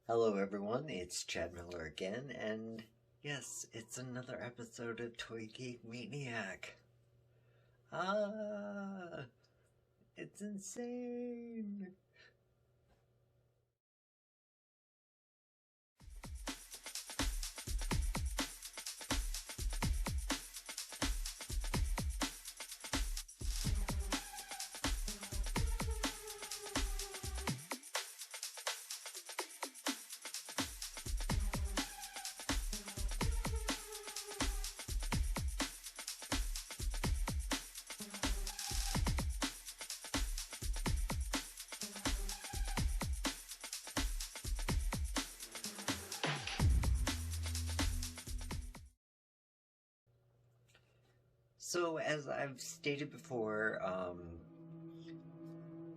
Hello everyone, it's Chad Miller again, and yes, it's another episode of Toy Geek Maniac. Ah, it's insane! So, as I've stated before,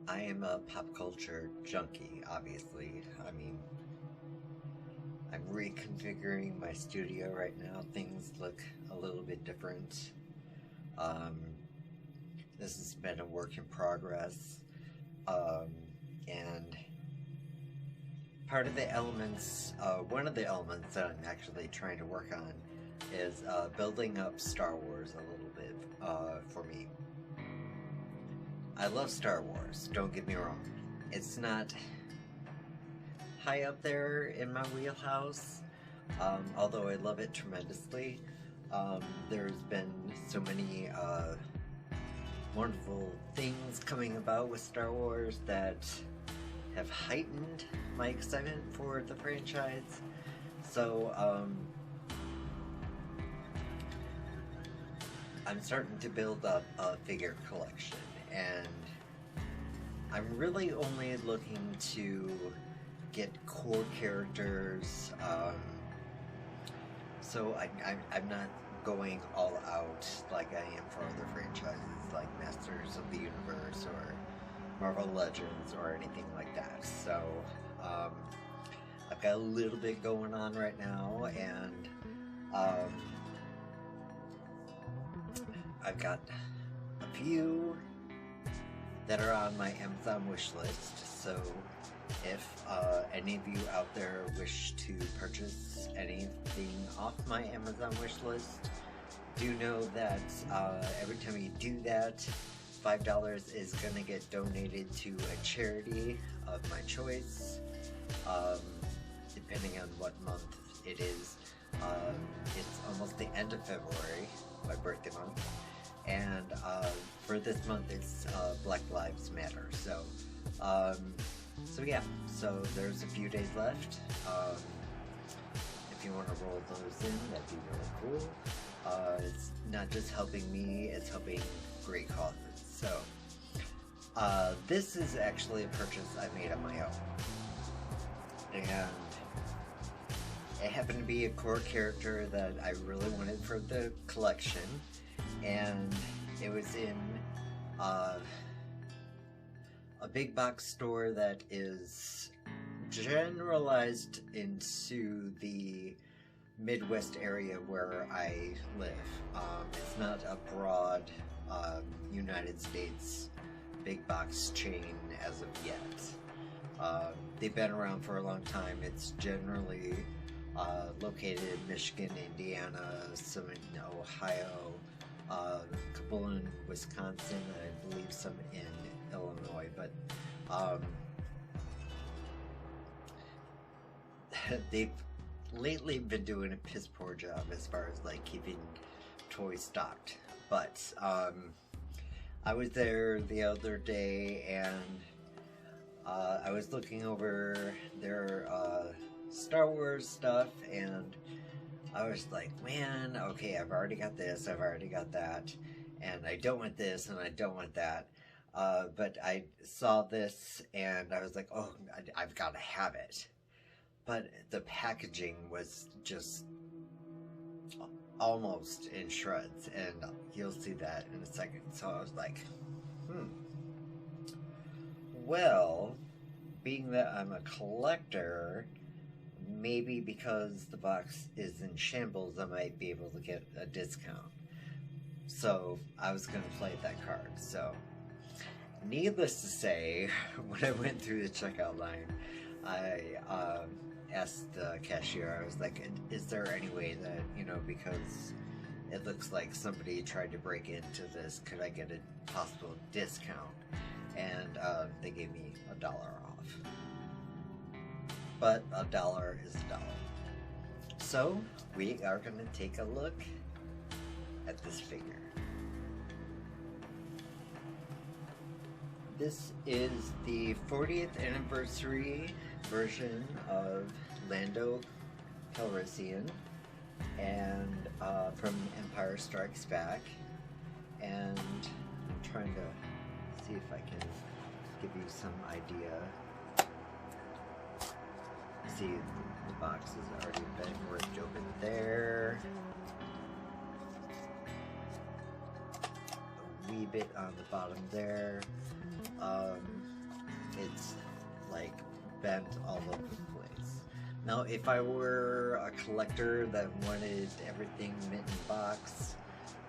I am a pop culture junkie, obviously. I'm reconfiguring my studio right now. Things look a little bit different. Um, this has been a work in progress. Um, and part of the elements, one of the elements that I'm actually trying to work on is building up Star Wars a little bit for me. I love Star Wars, don't get me wrong. It's not high up there in my wheelhouse, although I love it tremendously. There's been so many wonderful things coming about with Star Wars that have heightened my excitement for the franchise. So, I'm starting to build up a figure collection, and I'm really only looking to get core characters. So I'm not going all out like I am for other franchises like Masters of the Universe or Marvel Legends or anything like that. So um, I've got a little bit going on right now, and I've got a few that are on my Amazon wish list. So if any of you out there wish to purchase anything off my Amazon wish list, do know that every time you do that, $5 is going to get donated to a charity of my choice, depending on what month it is. It's almost the end of February, my birthday month, and for this month it's Black Lives Matter. So yeah, so there's a few days left. If you want to roll those in, that'd be really cool. It's not just helping me, it's helping great causes. So, this is actually a purchase I made on my own. And it happened to be a core character that I really wanted for the collection. And it was in a big box store that is generalized into the Midwest area where I live. It's not a broad United States big box chain as of yet. They've been around for a long time. It's generally located in Michigan, Indiana, some in Ohio, a couple in Wisconsin, and I believe some in Illinois, but they've lately been doing a piss poor job as far as like keeping toys stocked. But I was there the other day, and I was looking over their Star Wars stuff, and I was like, man, okay, I've already got this, I've already got that, and I don't want this, and I don't want that. But I saw this, and I was like, oh, I've got to have it. But the packaging was just almost in shreds, and you'll see that in a second. So I was like, well, being that I'm a collector, maybe because the box is in shambles, I might be able to get a discount. So I was going to play that card. So needless to say, when I went through the checkout line, I asked the cashier, I was like, is there any way that, you know, because it looks like somebody tried to break into this, could I get a possible discount? And they gave me $1 off. But $1 is $1. So we are going to take a look at this figure. This is the 40th anniversary version of Lando Calrissian, and from Empire Strikes Back. And I'm trying to see if I can give you some idea. See, the box has already been ripped open there. A wee bit on the bottom there. It's like bent all over the place. Now, if I were a collector that wanted everything mint in box,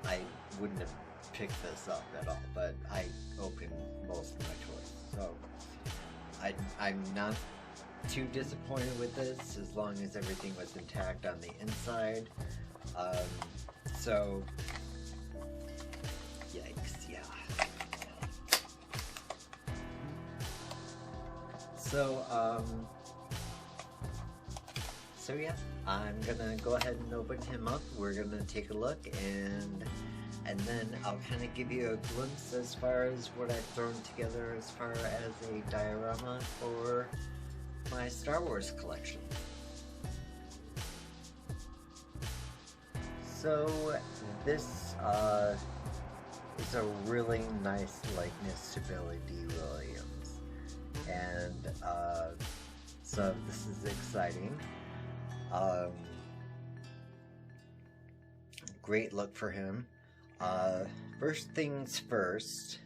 I wouldn't have picked this up at all, but I open most of my toys. So I'm not too disappointed with this, as long as everything was intact on the inside. So yikes, yeah. So yeah, I'm gonna go ahead and open him up. We're gonna take a look, and then I'll kind of give you a glimpse as far as what I've thrown together as far as a diorama for my Star Wars collection. So this is a really nice likeness to Billy D. Williams, and so this is exciting. Great look for him. First things first,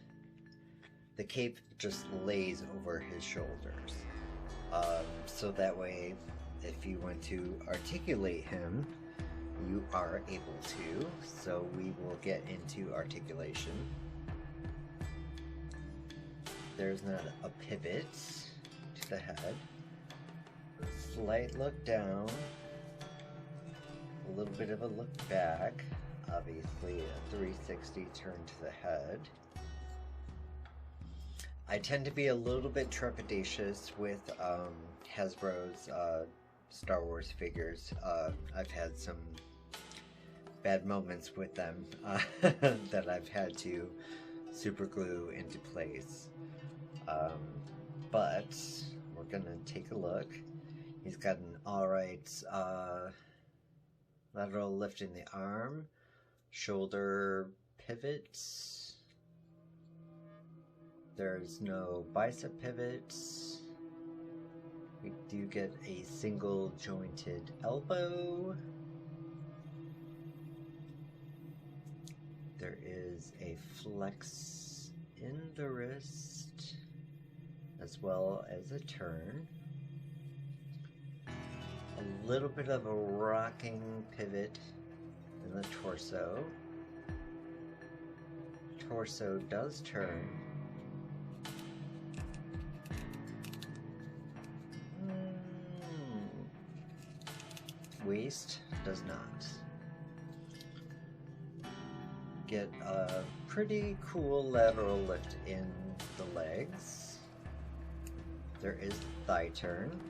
the cape just lays over his shoulders. So that way, if you want to articulate him, you are able to. So we will get into articulation. There's not a pivot to the head. Slight look down. A little bit of a look back. Obviously a 360 turn to the head. I tend to be a little bit trepidatious with Hasbro's Star Wars figures. I've had some bad moments with them that I've had to super glue into place. But we're gonna take a look. He's got an alright lateral lift in the arm, shoulder pivots. There's no bicep pivots. We do get a single jointed elbow. There is a flex in the wrist, as well as a turn. A little bit of a rocking pivot in the torso. Torso does turn. Waist does not. Get a pretty cool lateral lift in the legs. There is thigh turn.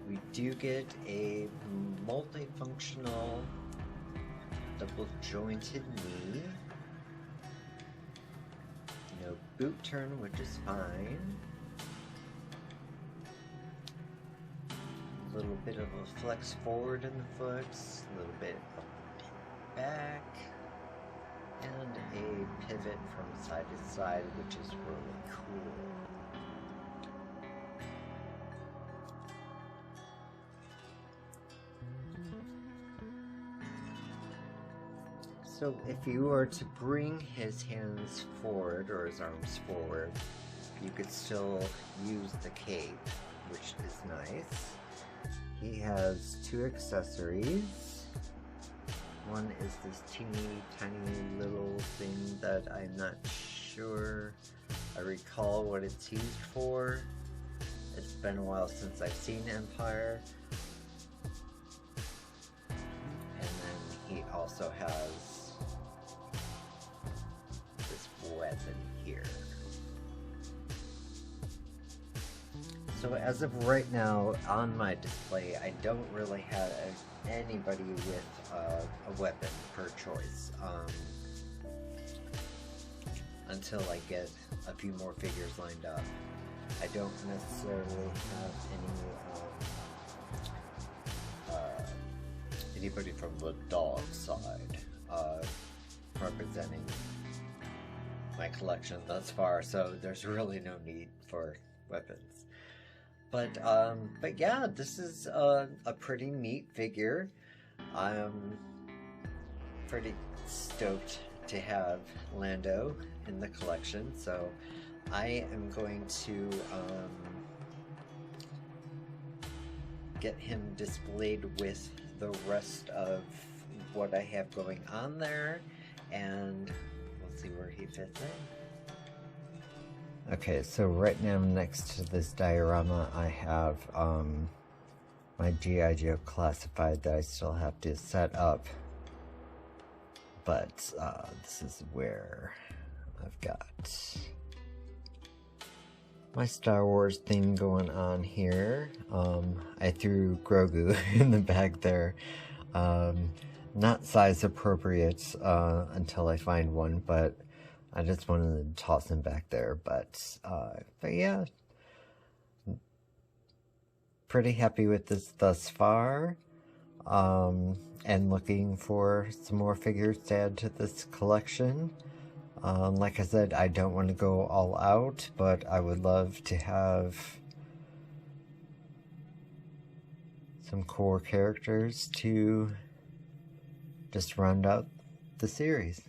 We do get a multifunctional double jointed knee. No boot turn, which is fine. A little bit of a flex forward in the foot, a little bit of back, and a pivot from side to side, which is really cool. So if you were to bring his hands forward, or his arms forward, you could still use the cape, which is nice. He has two accessories. One is this teeny tiny little thing that I'm not sure I recall what it's used for. It's been a while since I've seen Empire. And then he also has this weapon here. So as of right now, on my display, I don't really have anybody with a weapon per choice. Until I get a few more figures lined up. I don't necessarily have anybody from the dog side representing my collection thus far, so there's really no need for weapons. But yeah, this is a pretty neat figure. I'm pretty stoked to have Lando in the collection, so I am going to get him displayed with the rest of what I have going on there, and we'll see where he fits in. Okay, so right now next to this diorama I have my G.I. Joe Classified that I still have to set up. But this is where I've got my Star Wars thing going on here. I threw Grogu in the bag there. Not size appropriate until I find one, but I just wanted to toss him back there. But yeah, pretty happy with this thus far. And looking for some more figures to add to this collection. Like I said, I don't want to go all out, but I would love to have some core characters to just round out the series.